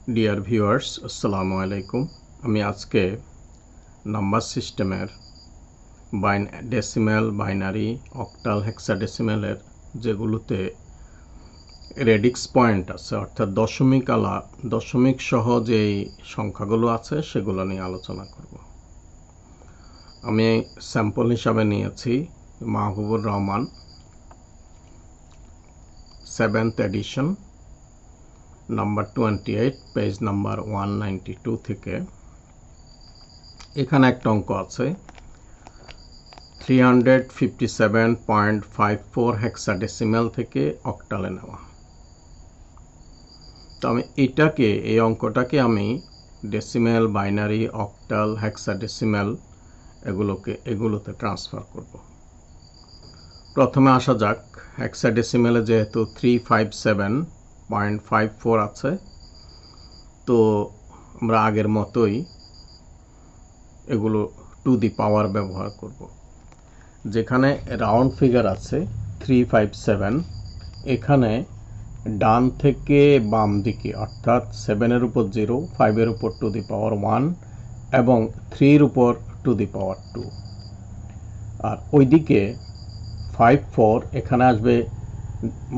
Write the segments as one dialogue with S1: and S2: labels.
S1: Dear viewers, আসসালামু আলাইকুম। আমি আজকে নাম্বার সিস্টেমের ডেসিমেল, বাইনারি, অক্টাল, হেক্সাডেসিমেলের যেগুলোতে রেডিক্স পয়েন্ট আছে, অর্থাৎ দশমিক সহ যেই সংখ্যাগুলো আছে সেগুলো নিয়ে আলোচনা করব। আমি স্যাম্পল হিসাবে নিয়েছি Mahbubur Rahman 7th edition, number 28, page number 192 থেকে। এখানে একটা অঙ্ক আছে 357.54 হেক্সাডেসিমেল থেকে অক্টালে নেওয়া। তো আমি এই অঙ্কটাকে আমি ডেসিমেল, বাইনারি, অক্টাল, হেক্সাডেসিমেল এগুলোতে ট্রান্সফার করব। প্রথমে আসা যাক হেক্সাডেসিমেলে, যেহেতু 357.54 আছে, তো আমরা আগের মতোই এগুলো টু দি পাওয়ার ব্যবহার করব। যেখানে রাউন্ড ফিগার আছে 357, এখানে ডান থেকে বাম দিকে, অর্থাৎ 7-এর উপর 0, 5-এর উপর টু দি পাওয়ার 1 এবং 3-এর উপর টু দি পাওয়ার 2, আর ওইদিকে 54 এখানে আসবে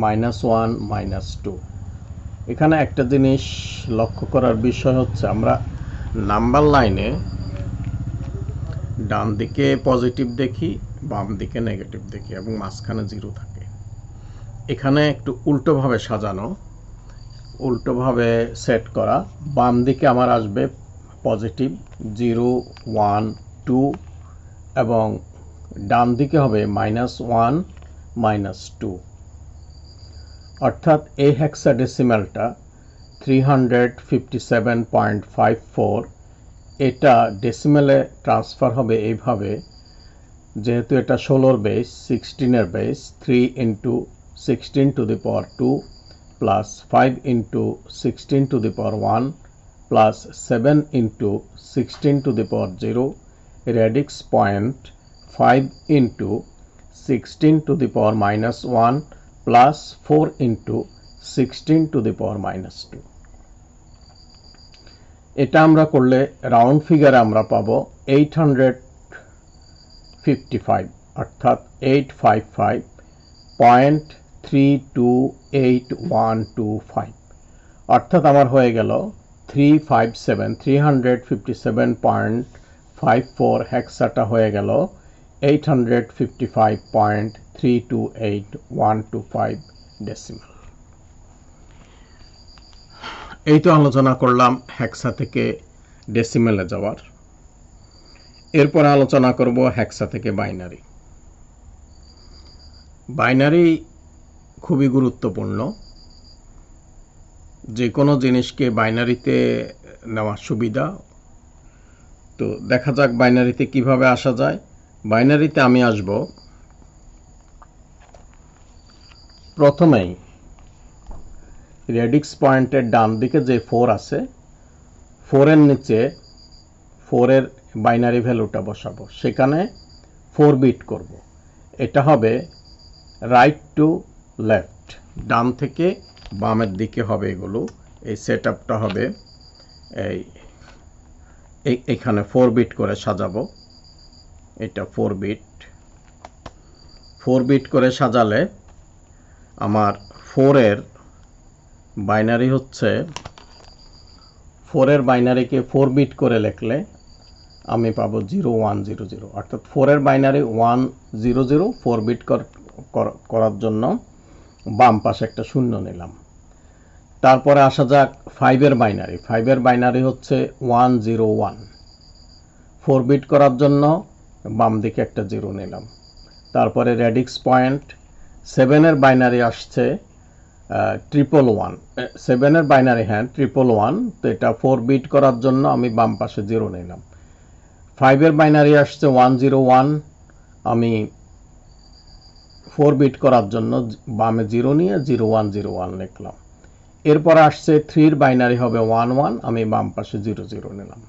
S1: -1 -2। এখানে একটা জিনিস লক্ষ্য করার বিষয় হচ্ছে, আমরা নাম্বার লাইনে ডান দিকে পজিটিভ দেখি, বাম দিকে নেগেটিভ দেখি এবং মাঝখানে 0 থাকে। এখানে একটু উল্টোভাবে সাজানো, উল্টোভাবে সেট করা। বাম দিকে আমার আসবে পজিটিভ 0, 1, 2 এবং ডান দিকে হবে -1 -2। অর্থাৎ এই হেক্সাডেসিমেলটা 357.54, এটা ডেসিমেলে ট্রান্সফার হবে এইভাবে। যেহেতু এটা 16-র বেস, 16-এর base, 3 × 16 to the power 2 plus 5 × 16 to the power 1 plus 7 × 16 to the power 0, radix point 5 × 16 to the power -1 plus 4 × 16 to the power -2। এটা আমরা করলে রাউন্ড ফিগারে আমরা পাবো 855, অর্থাৎ 855.328.125। অর্থাৎ আমার হয়ে গেল 357.54 হেক্সাটা হয়ে গেল 855.328.125 ডেসিমেল। এই তো আলোচনা করলাম হেক্সা থেকে ডেসিমেলে যাওয়ার। এরপর আলোচনা করব হেক্সা থেকে বাইনারি। বাইনারি খুবই গুরুত্বপূর্ণ। যে কোনো জিনিসকে বাইনারিতে নেওয়ার সুবিধা। তো দেখা যাক বাইনারিতে কিভাবে আসা যায়। বাইনারিতে আমি আসব প্রথমেই রেডিক্স পয়েন্টের ডান দিকে যে 4 আছে, 4-এর নিচে 4-এর বাইনারি ভ্যালুটা বসাবো। সেখানে 4 বিট করব। এটা হবে রাইট টু লেফট, ডান থেকে বামের দিকে হবে এগুলো। এই সেট আপটা হবে এইখানে 4 বিট করে সাজাবো। এটা 4 বিট করে সাজালে আমার 4-এর বাইনারি হচ্ছে, 4-এর বাইনারিকে 4 বিট করে লিখলে আমি পাবো 0100। অর্থাৎ 4-এর বাইনারি 100, 4 বিট করার জন্য বাম পাশে একটা শূন্য নিলাম। তারপরে আসা যাক 5-এর বাইনারি। 5-এর বাইনারি হচ্ছে 101, 4 বিট করার জন্য বাম দিকে একটা 0 নিলাম। তারপরে রেডিক্স পয়েন্ট 7-এর বাইনারি আসছে 111, 7-এর বাইনারি 111, তো এটা 4 বিট করার জন্য আমি বাম পাশে 0 নিলাম। 5-এর বাইনারি আসছে 101, আমি 4 বিট করার জন্য বামে 0 নিয়ে 0101 লিখলাম। এরপর আসছে 3-এর বাইনারি হবে 11, আমি বাম পাশে 00 নিলাম।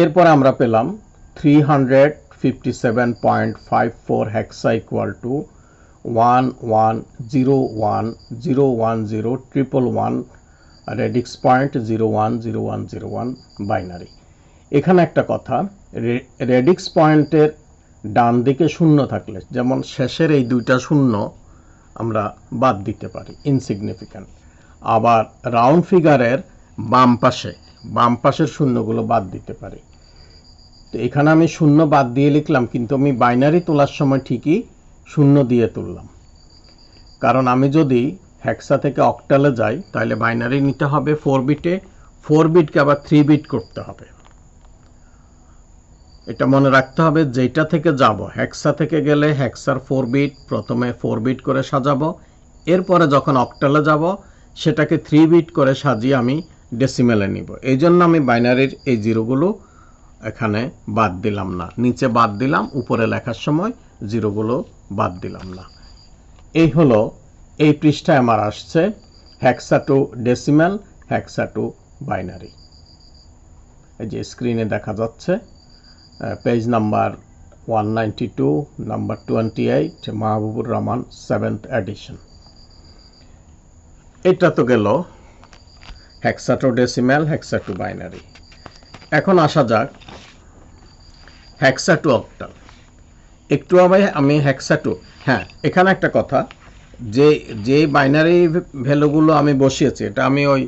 S1: এরপর আমরা পেলাম 357.54 hexa equal to 110101011111 radix point 010101 binary. এখানে একটা কথা, রেডিক্স পয়েন্টের ডান দিকে শূন্য থাকলে, যেমন শেষের এই দুইটা শূন্য আমরা বাদ দিতে পারি, ইনসিগনিফিক্যান্ট। আবার রাউন্ড ফিগারের বাম পাশের শূন্যগুলো বাদ দিতে পারি। তো এখানে আমি শূন্য বাদ দিয়ে লিখলাম, কিন্তু আমি বাইনারি তোলার সময় ঠিকই শূন্য দিয়ে তুললাম, কারণ আমি যদি হেক্সা থেকে অক্টালে যাই তাহলে বাইনারি নিতে হবে 4 বিটে, 4 বিটকে আবার 3 বিট করতে হবে। এটা মনে রাখতে হবে, যেটা থেকে যাব, হেক্সা থেকে গেলে হেক্সার 4 বিট প্রথমে 4 বিট করে সাজাবো, এরপরে যখন অক্টালে যাব সেটাকে 3 বিট করে সাজিয়ে আমি ডেসিমেলে নিব। এই জন্য আমি বাইনারির এই জিরোগুলো এখানে বাদ দিলাম না, নিচে বাদ দিলাম, উপরে লেখার সময় জিরোগুলো বাদ দিলাম না। এই হলো এই পৃষ্ঠায় আমার আসছে hexa to decimal, hexa to binary. এই যে স্ক্রিনে দেখা যাচ্ছে page number 192, number 28, Mahbubur Rahman 7th edition. এটা তো গেল hexa to decimal, hexa to binary. এখন আসা যাক হেক্সা টু অক্টাল। একটু আমি হেক্সা টু, হ্যাঁ এখানে একটা কথা, যে বাইনারি ভ্যালুগুলো আমি বসিয়েছি, এটা আমি ওই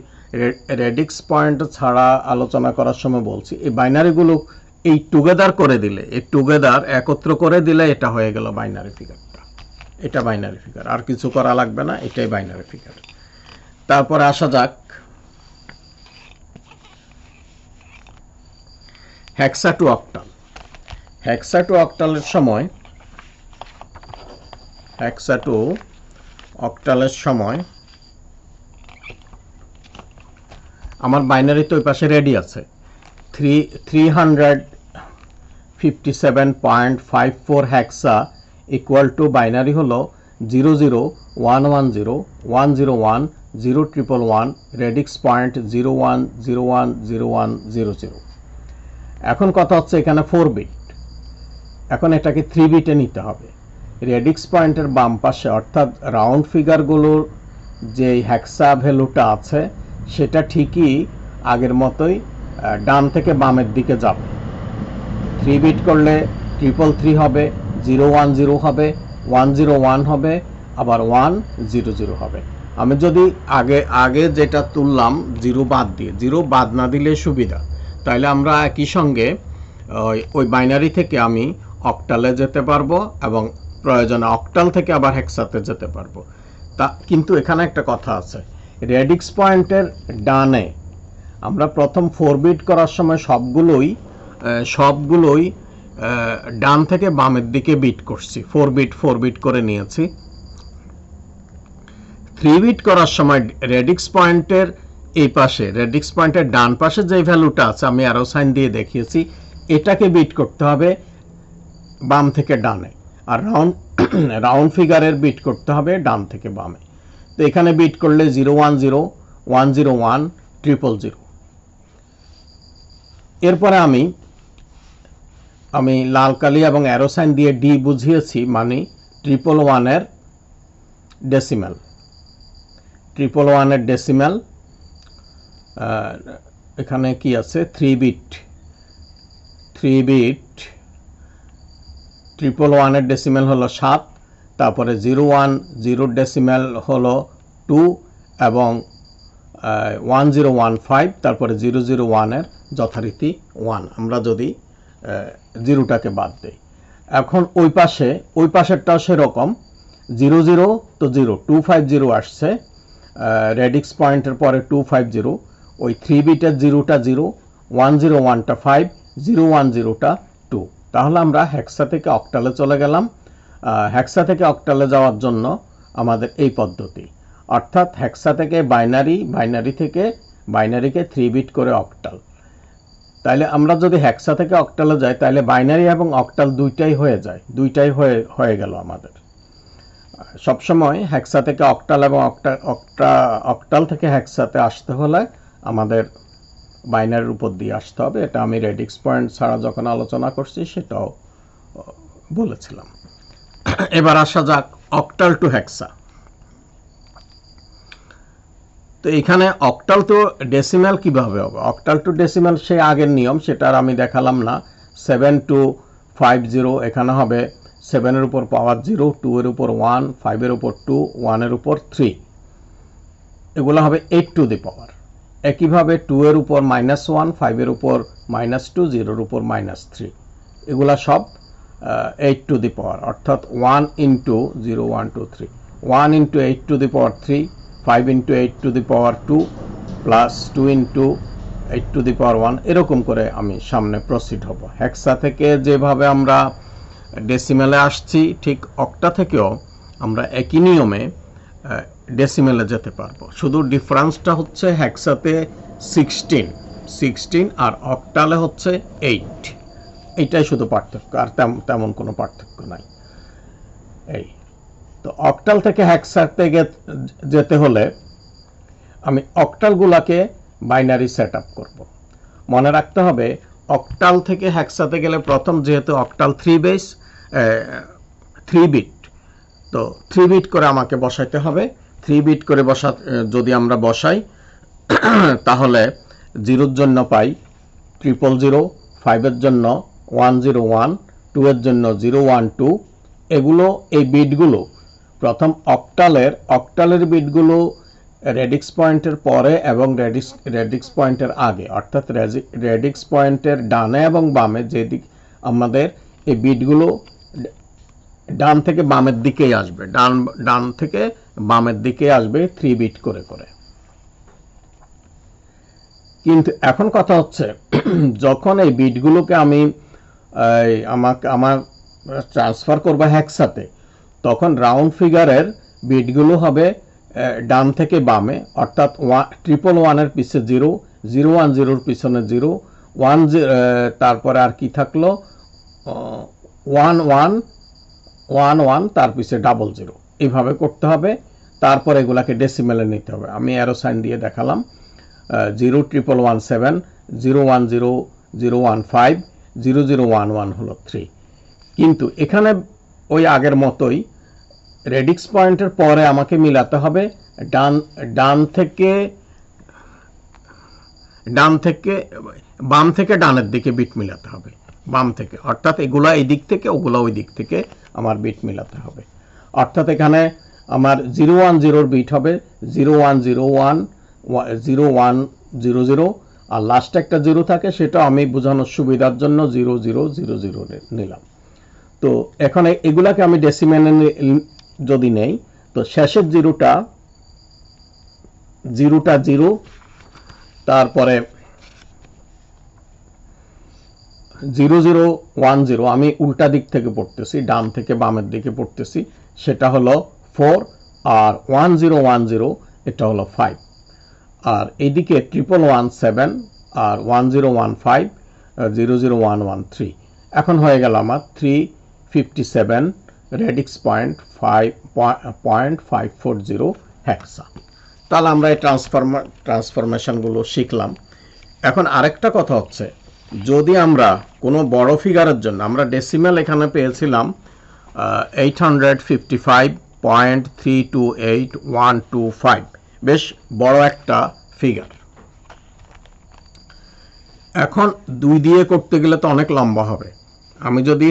S1: রেডিক্স পয়েন্ট ছাড়া আলোচনা করার সময় বলছি, এই বাইনারিগুলো এই টুগেদার করে দিলে, এই টুগেদার একত্র করে দিলে এটা হয়ে গেল বাইনারি ফিগারটা। এটা বাইনারি ফিগার, আর কিছু করা লাগবে না, এটাই বাইনারি ফিগার। তারপরে আসা যাক hexa to octal. Hexa to অক্টালের সময়, হেক্সা টু অক্টালের সময় আমার বাইনারি তো ওই পাশে রেডি আছে, 357.54 হেক্সা ইকুয়াল টু বাইনারি হলো 0011010101011 রেডিক্স পয়েন্ট 01010100। এখন কথা হচ্ছে এখানে 4 বিট, এখন এটাকে 3 বিটে নিতে হবে। রেডিক্স পয়েন্টের বাম পাশে অর্থাৎ রাউন্ড ফিগারগুলোর যে হেক্সা ভ্যালুটা আছে সেটা ঠিকই আগের মতোই ডান থেকে বামের দিকে যাবে। 3 বিট করলে 333 হবে, 010 হবে, 101 হবে, আবার 100 হবে। আমি যদি আগে যেটা তুললাম জিরো বাদ দিয়ে, জিরো বাদ না দিলে সুবিধা, তাহলে আমরা একই সঙ্গে ওই বাইনারি থেকে আমি অক্টালে যেতে পারবো এবং প্রয়োজনে অক্টাল থেকে আবার হেক্সাতে যেতে পারবো। তা কিন্তু এখানে একটা কথা আছে, রেডিক্স পয়েন্টের ডানে আমরা প্রথম 4 বিট করার সময় সবগুলোই ডান থেকে বামের দিকে বিট করছি, 4 বিট করে নিয়েছি। 3 বিট করার সময় রেডিক্স পয়েন্টের এই পাশে, রেডিক্স পয়েন্টের ডান পাশে যে ভ্যালুটা আছে আমি অ্যারো সাইন দিয়ে দেখিয়েছি, এটাকে বিট করতে হবে বাম থেকে ডানে, আর রাউন্ড ফিগারের বিট করতে হবে ডান থেকে বামে। তো এখানে বিট করলে 010, 101, 000। এরপরে আমি লাল কালি এবং অ্যারো সাইন দিয়ে ডি বুঝিয়েছি, মানে 111 এর ডেসিমেল। 111 এর ডেসিমেল এখানে কি আছে, 3 বিট 111 এর ডেসিমেল হলো 7, তারপরে 010 ডেসিমেল হলো 2 এবং 1015, তারপরে 001 এর যথারীতি 1, আমরা যদি জিরোটাকে বাদ দেই। এখন ওই পাশেরটাও সেরকম, 00 তো 0, 250 আসছে, রেডিক্স পয়েন্টের পরে 250, ওই 3 বিটের 0টা 0, 101টা 5, 010টা 2। তাহলে আমরা হেক্সা থেকে অক্টালে চলে গেলাম। হেক্সা থেকে অক্টালে যাওয়ার জন্য আমাদের এই পদ্ধতি, অর্থাৎ হেক্সা থেকে বাইনারিকে 3 বিট করে অক্টাল। তাহলে আমরা যদি হেক্সা থেকে অক্টালে যাই তাহলে বাইনারি এবং অক্টাল দুইটাই হয়ে গেল আমাদের। সবসময় হেক্সা থেকে অক্টাল এবং অক্টাল থেকে হেক্সাতে আসতে হলে আমাদের বাইনারির উপর দিয়ে আসতে হবে। এটা আমি রেডিক্স পয়েন্ট ছাড়া যখন আলোচনা করছি সেটাও বলেছিলাম। এবার আসা যাক অক্টাল টু হেক্সা। তো এখানে অক্টাল টু ডেসিমাল কিভাবে হবে? অক্টাল টু ডেসিমাল সেই আগের নিয়ম, সেটা আর আমি দেখালাম না। 7250 এখানে হবে 7 এর উপর পাওয়ার 0, 2 এর উপর 1, 5 এর উপর 2, 1 এর উপর 3, এগুলো হবে 8 টু দি পাওয়ার। একইভাবে 2 এর উপর -1, 5 এর উপর -2, 0 এর উপর -3, এগুলা সব 8 টু দি পাওয়ার, অর্থাৎ 1 into 0, 1, 2, 3, 1 into 8 to the power 3, 5 into 8 to the power 2, plus 2 into 8 to the power 1, এরকম করে আমি সামনে প্রসিড হব। হেক্সা থেকে যেভাবে আমরা ডেসিমেলে আসছি, ঠিক অক্টা থেকেও আমরা একই নিয়মে ডেসিমেলে যেতে পারবো। শুধু ডিফারেন্সটা হচ্ছে হেক্সাতে 16 আর অক্টালে হচ্ছে 8, এইটাই শুধু পার্থক্য, আর তেমন কোনো পার্থক্য নাই। এই তো অক্টাল থেকে হেক্সাতে যেতে হলে আমি অক্টালগুলোকে বাইনারি সেট আপ করবো। মনে রাখতে হবে অক্টাল থেকে হেক্সাতে গেলে প্রথম, যেহেতু অক্টাল 3 বিট, তো 3 বিট করে আমাকে বসাইতে হবে। 3 বিট করে যদি আমরা বসাই তাহলে 0 জন্য পাই 000, 5 এর জন্য 101, 2 এর জন্য 012, এগুলো, এই বিটগুলো প্রথম অক্টালের বিটগুলো রেডিক্স পয়েন্টের পরে এবং রেডিক্স পয়েন্টের আগে, অর্থাৎ রেডিক্স পয়েন্টের ডানে এবং বামে, যেদিক আমাদের এই বিটগুলো ডান থেকে বামের দিকেই আসবে, ডান থেকে বামের দিকে আসবে 3 বিট করে করে। কিন্তু এখন কথা হচ্ছে যখন এই বিটগুলোকে আমি আমার ট্রান্সফার করব হেক্সাতে, তখন রাউন্ড ফিগারের বিটগুলো হবে ডান থেকে বামে, অর্থাৎ 111 এর পিছে 0, 010 এর পিছনে 0, 1 তারপরে আর কি থাকলো 11, তার পিছে 00, এইভাবে করতে হবে। তারপর এগুলাকে ডেসিমেলে নিতে হবে। আমি অ্যারো সাইন দিয়ে দেখালাম। 01117, 010, 015, 0011 হলো 3। কিন্তু এখানে ওই আগের মতোই রেডিক্স পয়েন্টের পরে আমাকে মিলাতে হবে বাম থেকে ডানের দিকে বিট মিলাতে হবে, বাম থেকে, অর্থাৎ এগুলা এই দিক থেকে, ওগুলা ওই দিক থেকে আমার বিট মিলাতে হবে। অর্থাৎ এখানে আমার 010 বিট হবে 0101, 0100, আর লাস্টে একটা 0 থাকে, সেটা আমি বোঝানোর সুবিধার জন্য 0000 নিলাম। তো এখন এগুলাকে আমি ডেসিমেলে যদি নেই, তো শেষের জিরোটা 0, তারপরে 0010 আমি উল্টা দিক থেকে পড়তেছি, ডান থেকে বামের দিকে পড়তেছি, সেটা হলো 4, আর 1010 এটা হলো 5, আর এইদিকে 1117 আর 1015, 00113, এখন হয়ে গেল আমার 357 রেডিক্স পয়েন্ট 5.540 হেক্সা। তাহলে আমরা এই ট্রান্সফরমেশনগুলো শিখলাম। এখন আরেকটা কথা হচ্ছে, যদি আমরা কোনো বড় ফিগারের জন্য, আমরা ডেসিমেল এখানে পেয়েছিলাম 855.328125, বেশ বড় একটা ফিগার। এখন 2 দিয়ে করতে গেলে তো অনেক লম্বা হবে। আমি যদি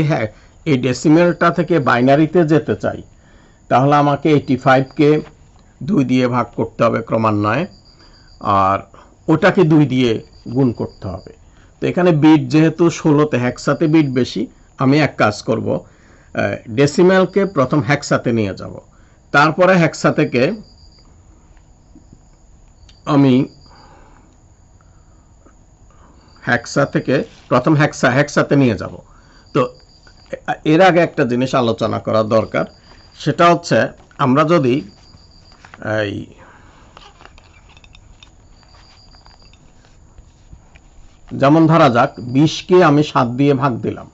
S1: এই ডেসিমেলটা থেকে বাইনারিতে যেতে চাই, তাহলে আমাকে 85কে 2 দিয়ে ভাগ করতে হবে ক্রমান্বয়ে, আর ওটাকে 2 দিয়ে গুণ করতে হবে। তো এখানে বিট যেহেতু 16তে, হেক্সাতে বিট বেশি, আমি এক কাজ করব, ডেসিমেলকে প্রথম হেক্সাতে নিয়ে যাব, তারপরে হেক্সা থেকে আমি প্রথম হেক্সাতে নিয়ে যাব। তো এর আগে একটা জিনিস আলোচনা করা দরকার, সেটা হচ্ছে আমরা যদি এই যেমন ধরা যাক 20কে আমি 7 দিয়ে ভাগ দিলাম,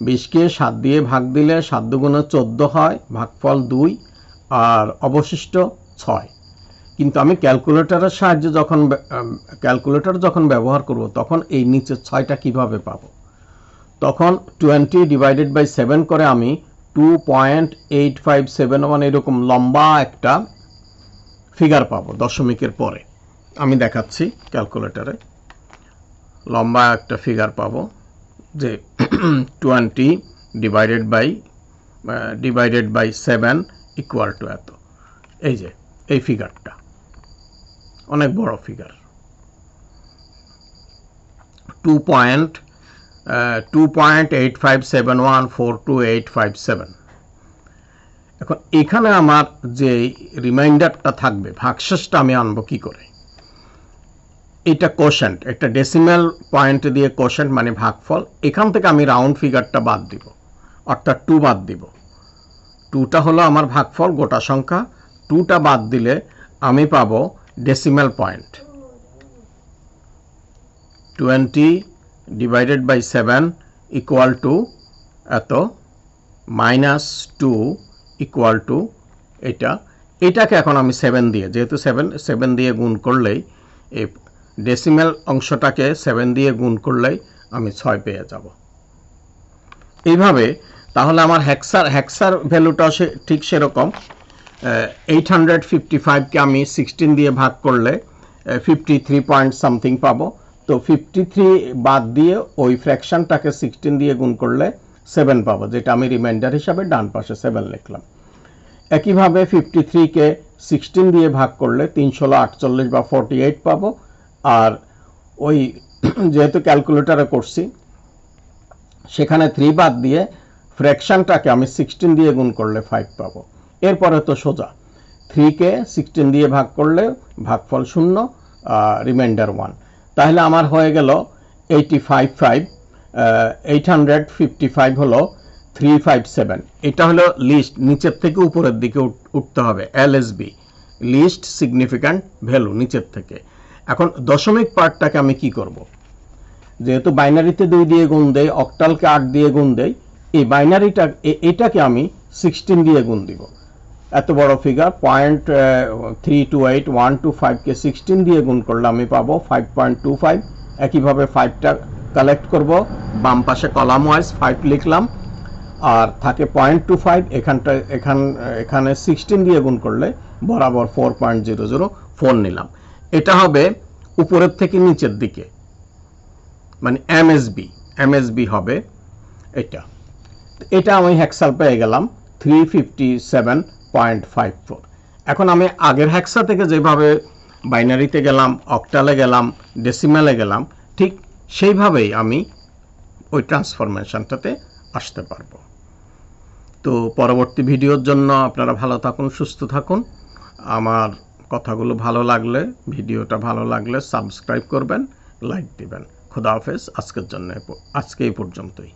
S1: 20কে 7 দিয়ে ভাগ দিলে 7 দুগুণে 14 হয়, ভাগফল 2, আর অবশিষ্ট 6। কিন্তু আমি ক্যালকুলেটরের সাহায্যে যখন ব্যবহার করব, তখন এই নিচে 6টা কিভাবে পাবো? তখন 20 ডিভাইডেড বাই 7 করে আমি 2.8571 এরকম লম্বা একটা ফিগার পাবো দশমিকের পরে। আমি দেখাচ্ছি ক্যালকুলেটরে। লম্বা একটা ফিগার পাবো যে 20 ডিভাইডেড বাই 7 ইকুয়াল টু এত। এই যে এই ফিগারটা অনেক বড় ফিগার, 2.857142.857। এখন এখানে আমার যে রিমাইন্ডারটা থাকবে, ভাগশেষটা আমি আনবো কি করে? এটা কোশেন্ট, একটা ডেসিমাল পয়েন্ট দিয়ে কোশেন্ট মানে ভাগফল। এখান থেকে আমি রাউন্ড ফিগারটা বাদ দিব, অর্থাৎ 2 বাদ দিব। 2টা হলো আমার ভাগফল, গোটা সংখ্যা। 2টা বাদ দিলে আমি পাবো decimal point. 20 divided by 7 equal to এত, -2 ইকুয়াল টু এটাকে এখন আমি 7 দিয়ে, যেহেতু 7 দিয়ে গুণ করলেই, এই ডেসিমাল অংশটাকে 7 দিয়ে গুণ করলেই আমি 6 পেয়ে যাব। এইভাবে তাহলে আমার হেক্সার ভ্যালুটাও ঠিক সেরকম। 855কে আমি 16 দিয়ে ভাগ করলে 53 পয়েন্ট সামথিং পাবো। তো 53 বাদ দিয়ে ওই ফ্র্যাকশনটাকে 16 দিয়ে গুণ করলে 7 পাবো, যেটা আমি রিমাইন্ডার হিসাবে ডান পাশে 7 লিখলাম। একইভাবে 53কে 16 দিয়ে ভাগ করলে 348 বা 48 পাবো। আর ওই যেহেতু ক্যালকুলেটরে করছি, সেখানে 3 বাদ দিয়ে ফ্র্যাকশনটাকে আমি 16 দিয়ে গুণ করলে 5 পাবো। এরপরে তো সোজা, 3কে 16 দিয়ে ভাগ করলে ভাগফল 0, রিমাইন্ডার 1। তাহলে আমার হয়ে গেল 855 হলো 357। এটা হলো লিস্ট, নিচের থেকে উপরের দিকে উঠতে হবে, LSB, লিস্ট সিগনিফিক্যান্ট ভ্যালু, নিচের থেকে। এখন দশমিক পার্টটাকে আমি কি করব? যেহেতু বাইনারিতে 2 দিয়ে গুণ দেই, অক্টালকে 8 দিয়ে গুণ দেই, এই বাইনারিটা এটাকে আমি 16 দিয়ে গুণ দিব। এত বড় ফিগার 0.328125কে 16 দিয়ে গুণ করলে আমি পাবো 5.25। একইভাবে 5টা কালেক্ট করব, বাম পাশে কলাম ওয়াইজ 5 লিখলাম, আর থাকে 0.25। এখানে 16 দিয়ে গুণ করলে বরাবর 4.004 নিলাম। এটা হবে উপরের থেকে নিচের দিকে, মানে MSB হবে এটা আমি হেক্সাল পেয়ে গেলাম 357.54। এখন আমি আগের হেক্সা থেকে যেভাবে বাইনারিতে গেলাম, অক্টালে গেলাম, ডেসিমালে গেলাম, ঠিক সেইভাবেই আমি ওই ট্রান্সফরমেশনটাতে আসতে পারবো। তো পরবর্তী ভিডিওর জন্য আপনারা ভালো থাকুন, সুস্থ থাকুন। আমার কথাগুলো ভালো লাগলে, ভিডিওটা ভালো লাগলে সাবস্ক্রাইব করবেন, লাইক দিবেন। খোদা হাফেজ। আজকে এই পর্যন্তই।